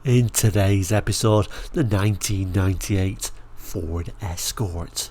In today's episode, the 1998 Ford Escort.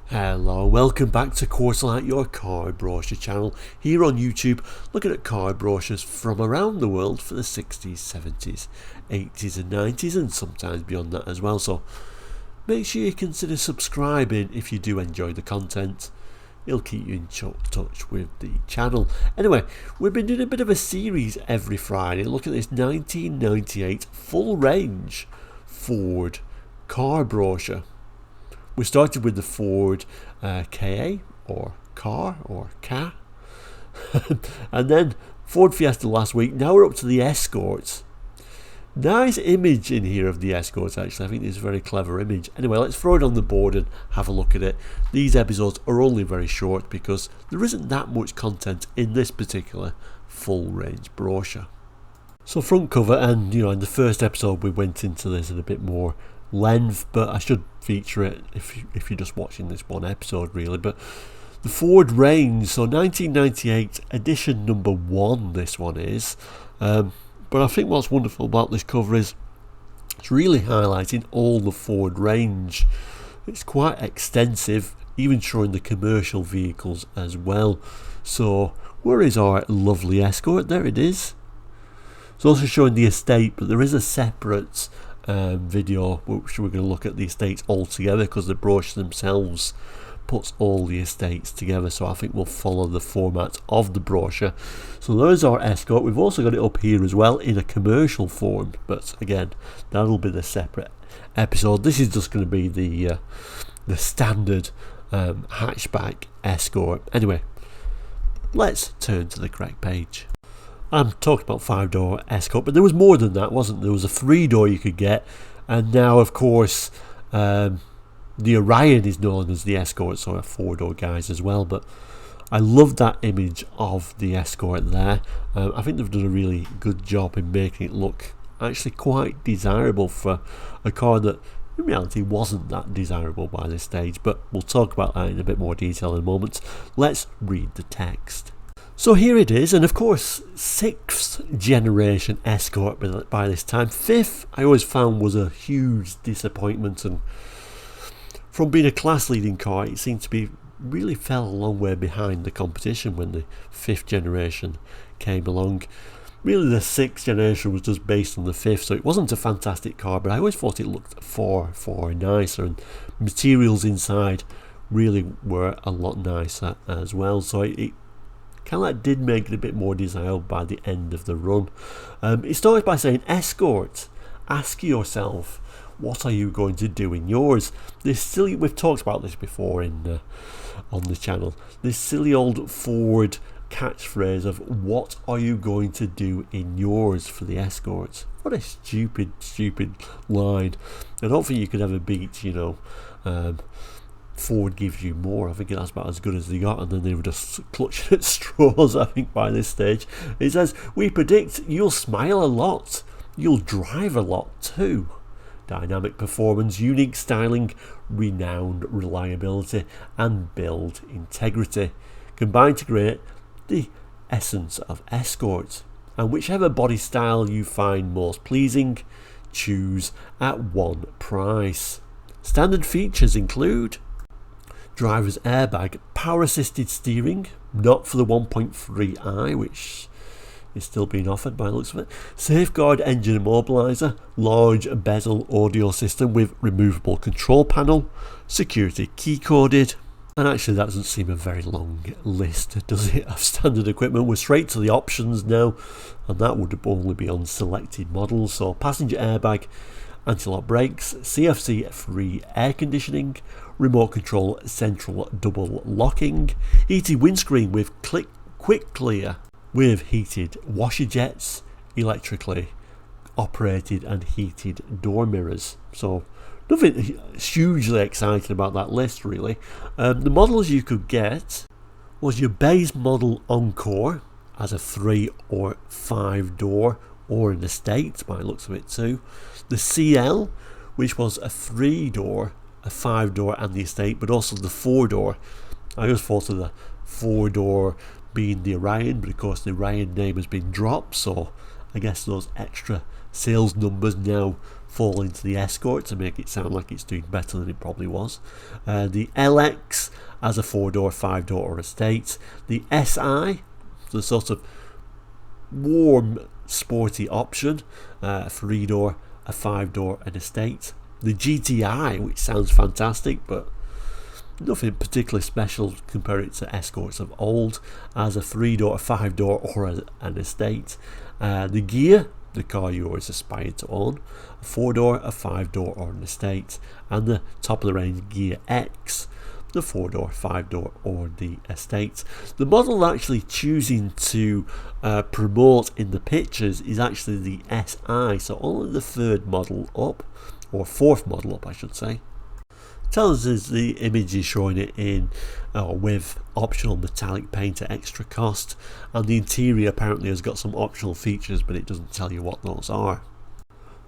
Hello, welcome back to Course Like Your Car Brochure channel here on YouTube, looking at car brochures from around the world for the 60s, 70s, 80s and 90s and sometimes beyond that as well. So make sure you consider subscribing if you do enjoy the content. It'll keep you in touch with the channel. Anyway, we've been doing a bit of a series every Friday. Look at this 1998 full range Ford car brochure. We started with the Ford KA or car or Ka and then Ford Fiesta last week. Now we're up to the Escort. Nice image in here of the Escort, actually. I think it's a very clever image. Anyway, let's throw it on the board and have a look at it. These episodes are only very short because there isn't that much content in this particular full range brochure. So front cover, and in the first episode we went into this in a bit more length, but I should feature it if you're just watching this one episode really. But the Ford range, so 1998 edition number 1 this one is. But I think what's wonderful about this cover is it's really highlighting all the Ford range. It's quite extensive, even showing the commercial vehicles as well. So where is our lovely Escort? There it is. It's also showing the estate, but there is a separate video which we're going to look at the estates all together because the brochure themselves puts all the estates together, so I think we'll follow the format of the brochure. So there's our Escort. We've also got it up here as well in a commercial form, but again that'll be the separate episode. This is just going to be the standard hatchback Escort. Anyway, let's turn to the correct page. I'm talking about 5-door Escort, but there was more than that, wasn't there? There was a 3-door you could get, and now of course the Orion is known as the Escort, so a 4-door guys as well. But I love that image of the Escort there. I think they've done a really good job in making it look actually quite desirable for a car that in reality wasn't that desirable by this stage, but we'll talk about that in a bit more detail in a moment. Let's read the text. So here it is, and of course 6th generation Escort by this time. 5th I always found was a huge disappointment, and from being a class leading car it seemed to be really fell a long way behind the competition when the 5th generation came along. Really the 6th generation was just based on the 5th, so it wasn't a fantastic car, but I always thought it looked far nicer, and materials inside really were a lot nicer as well, so it kind of like did make it a bit more desirable by the end of the run. It starts by saying, Escort, ask yourself, what are you going to do in yours? We've talked about this before on the channel, this silly old Ford catchphrase of what are you going to do in yours for the Escort. What a stupid line. I don't think you could ever beat Ford gives you more. I think that's about as good as they got, and then they were just clutching at straws I think by this stage. It says, we predict you'll smile a lot, you'll drive a lot too. Dynamic performance, unique styling, renowned reliability and build integrity combine to create the essence of Escort. And whichever body style you find most pleasing, choose at one price. Standard features include driver's airbag, power assisted steering, not for the 1.3i, which is still being offered by the looks of it, safeguard engine immobiliser, large bezel audio system with removable control panel, security key coded. And actually that doesn't seem a very long list, does it, of standard equipment. We're straight to the options now, and that would only be on selected models. So passenger airbag, anti-lock brakes, CFC free air conditioning, remote control central double locking, heated windscreen with quick clear with heated washer jets, electrically operated and heated door mirrors. So nothing hugely exciting about that list really. The models you could get was your base model Encore as a 3 or 5 door or an estate by the looks of it too. The CL, which was a 3 door, a 5 door and the estate, but also the 4 door I always thought of the 4-door being the Orion, but of course the Orion name has been dropped, so I guess those extra sales numbers now fall into the Escort to make it sound like it's doing better than it probably was. The LX as a 4-door, 5-door or estate. The SI, the sort of warm, sporty option, a 3-door, a 5-door, an estate. The GTI, which sounds fantastic, but nothing particularly special compared it to Escorts of old, as a 3-door, a 5-door or an estate. The Ghia, the car you always aspired to own, a 4-door, a 5-door or an estate, and the top of the range Ghia X, the 4-door, 5-door or the estate. The model actually choosing to promote in the pictures is actually the SI, so only the 3rd model up, or 4th model up I should say. Tells us the image is showing it in with optional metallic paint at extra cost, and the interior apparently has got some optional features, but it doesn't tell you what those are.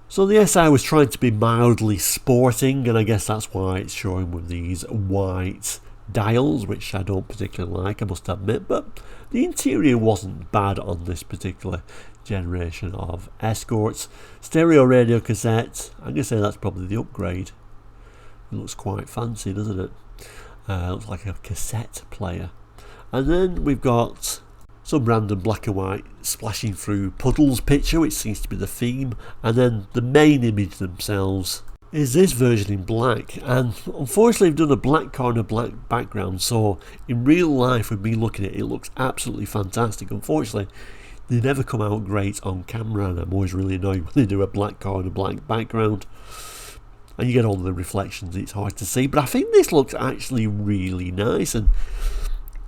So the SI was trying to be mildly sporting, and I guess that's why it's showing with these white dials, which I don't particularly like, I must admit, but the interior wasn't bad on this particular generation of Escorts. Stereo radio cassette, I'm going to say that's probably the upgrade. It looks quite fancy, doesn't it? Looks like a cassette player. And then we've got some random black and white splashing through puddles picture, which seems to be the theme. And then the main image themselves is this version in black. And unfortunately, I've done a black car and a black background. So in real life, with me looking at it, it looks absolutely fantastic. Unfortunately, they never come out great on camera, and I'm always really annoyed when they do a black car and a black background. And you get all the reflections, it's hard to see, but I think this looks actually really nice, and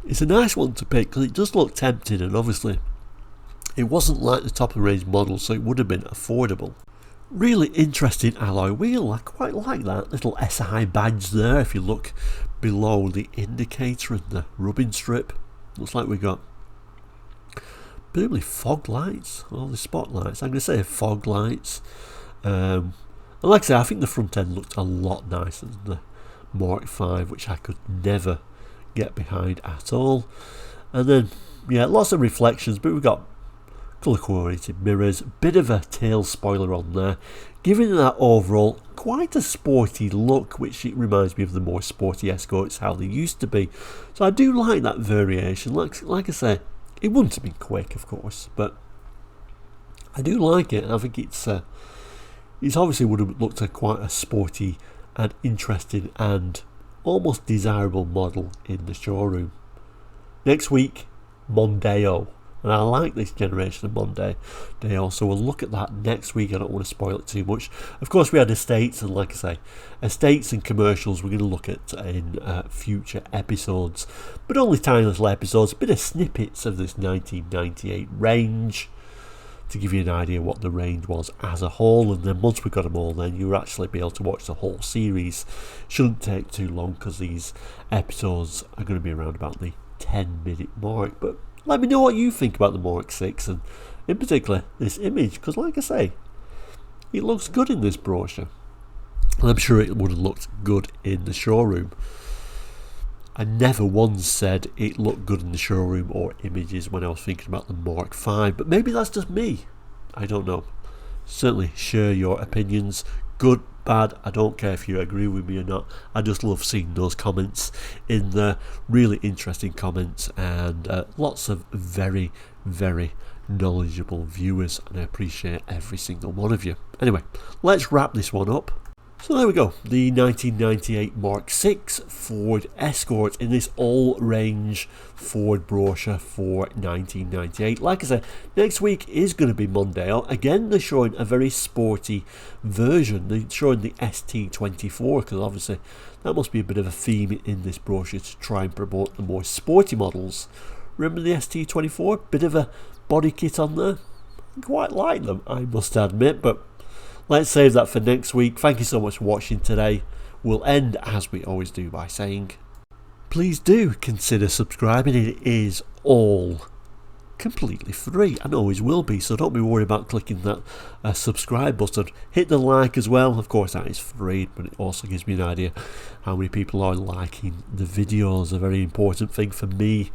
it's a nice one to pick because it does look tempting, and obviously it wasn't like the top of the range model, so it would have been affordable. Really interesting alloy wheel, I quite like that little SI badge there. If you look below the indicator and the rubbing strip, looks like we've got presumably fog lights, or the spotlights, I'm going to say fog lights. And like I say, I think the front end looked a lot nicer than the Mark V, which I could never get behind at all. And then, yeah, lots of reflections, but we've got colour coordinated mirrors, bit of a tail spoiler on there, giving that overall quite a sporty look, which it reminds me of the more sporty Escorts, how they used to be. So I do like that variation. Like I say, it wouldn't have been quick, of course, but I do like it. I think it's obviously would have looked at quite a sporty and interesting and almost desirable model in the showroom. Next week, Mondeo, and I like this generation of Mondeo, so we'll look at that next week. I don't want to spoil it too much. Of course, we had estates, and like I say, estates and commercials we're going to look at in future episodes, but only tiny little episodes, a bit of snippets of this 1998 range, to give you an idea what the range was as a whole. And then once we've got them all, then you'll actually be able to watch the whole series. Shouldn't take too long because these episodes are going to be around about the 10-minute mark. But let me know what you think about the Mark VI, and in particular this image, because like I say, it looks good in this brochure, and I'm sure it would have looked good in the showroom. I never once said it looked good in the showroom or images when I was thinking about the Mark V, but maybe that's just me. I don't know. Certainly share your opinions. Good, bad, I don't care if you agree with me or not. I just love seeing those comments in there. Really interesting comments, and lots of very, very knowledgeable viewers, and I appreciate every single one of you. Anyway, let's wrap this one up. So there we go, the 1998 Mark VI Ford Escort in this all-range Ford brochure for 1998. Like I said, next week is going to be Mondeo. Again, they're showing a very sporty version. They're showing the ST24, because obviously that must be a bit of a theme in this brochure to try and promote the more sporty models. Remember the ST24? Bit of a body kit on there. I quite like them, I must admit, but let's save that for next week. Thank you so much for watching today. We'll end, as we always do, by saying, please do consider subscribing. It is all completely free and always will be, so don't be worried about clicking that subscribe button. Hit the like as well, of course that is free, but it also gives me an idea how many people are liking the videos. A very important thing for me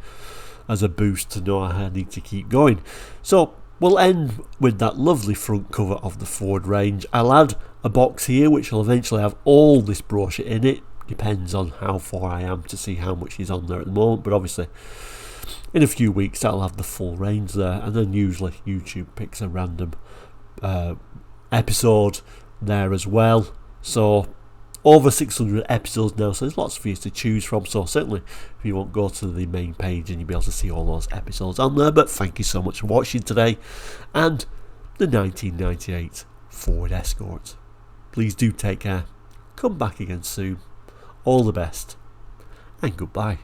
as a boost to know I need to keep going. So we'll end with that lovely front cover of the Ford range. I'll add a box here which will eventually have all this brochure in it. Depends on how far I am to see how much is on there at the moment, but obviously in a few weeks that'll have the full range there, and then usually YouTube picks a random episode there as well. So over 600 episodes now, so there's lots for you to choose from. So certainly if you want, go to the main page and you'll be able to see all those episodes on there. But thank you so much for watching today, and the 1998 Ford Escort. Please do take care, come back again soon, all the best, and goodbye.